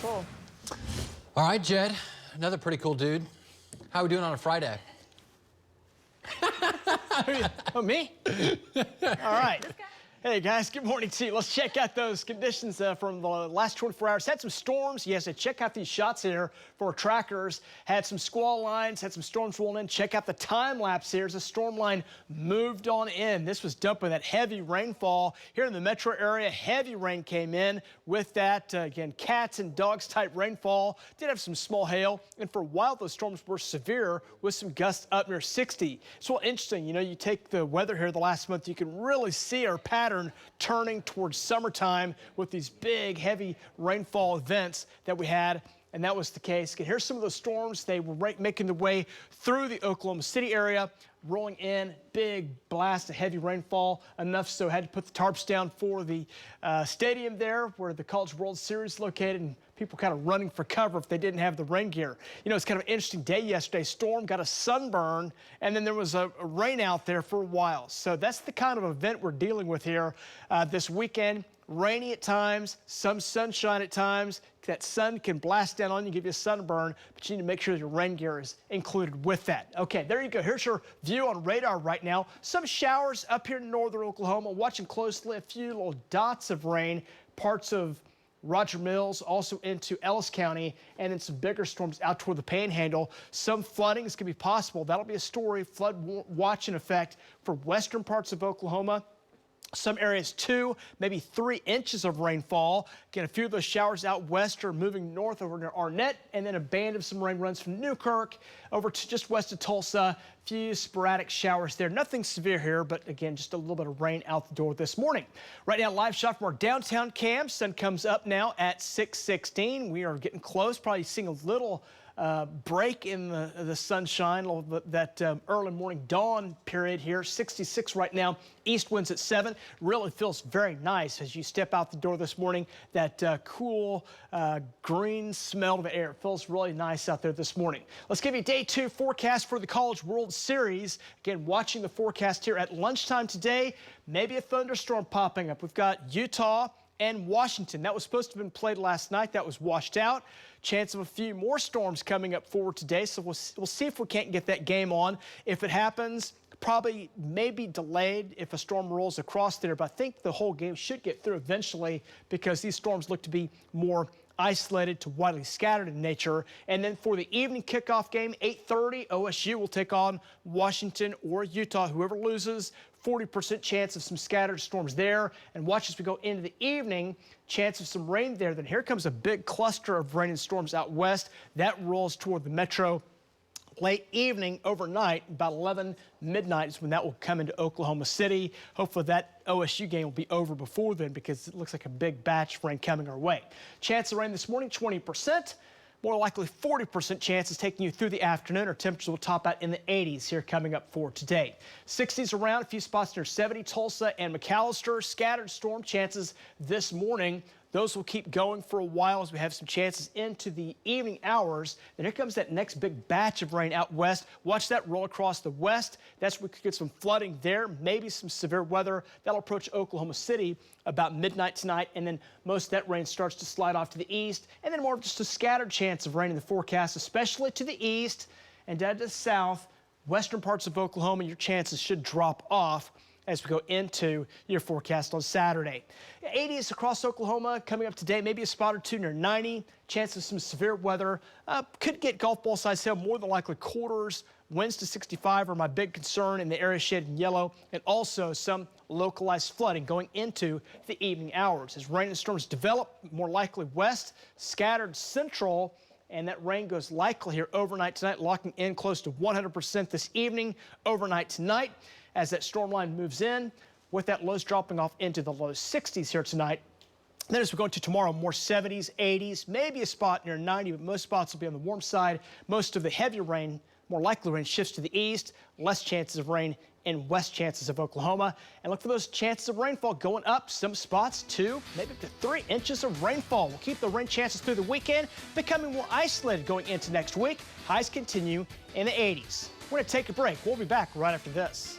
cool. All right, Jed, another pretty cool dude. How are we doing on a Friday? Oh, me? All right. Hey, guys, good morning to you. Let's check out those conditions from the last 24 hours. Had some storms. Yes, check out these shots here for our trackers. Had some squall lines, had some storms rolling in. Check out the time lapse here as the storm line moved on in. This was dumped by that heavy rainfall here in the metro area. Heavy rain came in with that, again, cats and dogs type rainfall. Did have some small hail, and for a while those storms were severe with some gusts up near 60. It's well interesting, you know, you take the weather here the last month, you can really see our pattern turning towards summertime with these big, heavy rainfall events that we had. And that was the case. Here's some of those storms. They were making their way through the Oklahoma City area, rolling in, big blast of heavy rainfall, enough so had to put the tarps down for the stadium there where the College World Series is located, and people kind of running for cover if they didn't have the rain gear. You know, it's kind of an interesting day yesterday. Storm got a sunburn, and then there was a rain out there for a while. So that's the kind of event we're dealing with here this weekend. Rainy at times, some sunshine at times. That sun can blast down on you, give you a sunburn, but you need to make sure your rain gear is included with that. Okay, there you go. Here's your view on radar right now. Some showers up here in northern Oklahoma. Watching closely, a few little dots of rain, parts of Roger Mills, also into Ellis County, and then some bigger storms out toward the Panhandle. Some flooding is going to be possible. That'll be a story, flood watch in effect for western parts of Oklahoma. Some areas 2, maybe 3 inches of rainfall. Again, a few of those showers out west are moving north over near Arnett, and then a band of some rain runs from Newkirk over to just west of Tulsa. A few sporadic showers there. Nothing severe here, but again, just a little bit of rain out the door this morning. Right now, live shot from our downtown cam. Sun comes up now at 6:16. We are getting close, probably seeing a little break in the sunshine, that early morning dawn period here. 66 right now, east winds at 7. Really feels very nice as you step out the door this morning. That cool green smell of the air. It feels really nice out there this morning. Let's give you day 2 forecast for the College World Series. Again, watching the forecast here at lunchtime today, maybe a thunderstorm popping up. We've got Utah and Washington. That was supposed to have been played last night. That was washed out. Chance of a few more storms coming up forward today, so we'll see if we can't get that game on. If it happens, probably maybe delayed if a storm rolls across there, but I think the whole game should get through eventually because these storms look to be more isolated to widely scattered in nature. And then for the evening kickoff game, 8:30, OSU will take on Washington or Utah. Whoever loses, 40% chance of some scattered storms there. And watch as we go into the evening, chance of some rain there. Then here comes a big cluster of rain and storms out west. That rolls toward the metro late evening, overnight, about 11 midnight is when that will come into Oklahoma City. Hopefully that OSU game will be over before then because it looks like a big batch of rain coming our way. Chance of rain this morning, 20%. More likely 40% chances taking you through the afternoon. Our temperatures will top out in the 80s here coming up for today. 60s around, a few spots near 70, Tulsa and McAllister. Scattered storm chances this morning. Those will keep going for a while as we have some chances into the evening hours. Then here comes that next big batch of rain out west. Watch that roll across the west. That's where we could get some flooding there, maybe some severe weather. That'll approach Oklahoma City about midnight tonight, and then most of that rain starts to slide off to the east, and then more of just a scattered chance of rain in the forecast, especially to the east and down to the south. Western parts of Oklahoma, your chances should drop off as we go into your forecast on Saturday. 80s across Oklahoma coming up today, maybe a spot or two near 90. Chance of some severe weather. Could get golf ball size hail, more than likely quarters. Winds to 65 are my big concern in the area shaded in yellow, and also some localized flooding going into the evening hours. As rain and storms develop, more likely west, scattered central, and that rain goes likely here overnight tonight, locking in close to 100% this evening, overnight tonight. As that storm line moves in, with that lows dropping off into the low 60s here tonight. Then as we go into tomorrow, more 70s, 80s, maybe a spot near 90, but most spots will be on the warm side. Most of the heavy rain, more likely rain, shifts to the east, less chances of rain in west chances of Oklahoma. And look for those chances of rainfall going up. Some spots 2, maybe up to 3 inches of rainfall. We'll keep the rain chances through the weekend, becoming more isolated going into next week. Highs continue in the 80s. We're going to take a break. We'll be back right after this.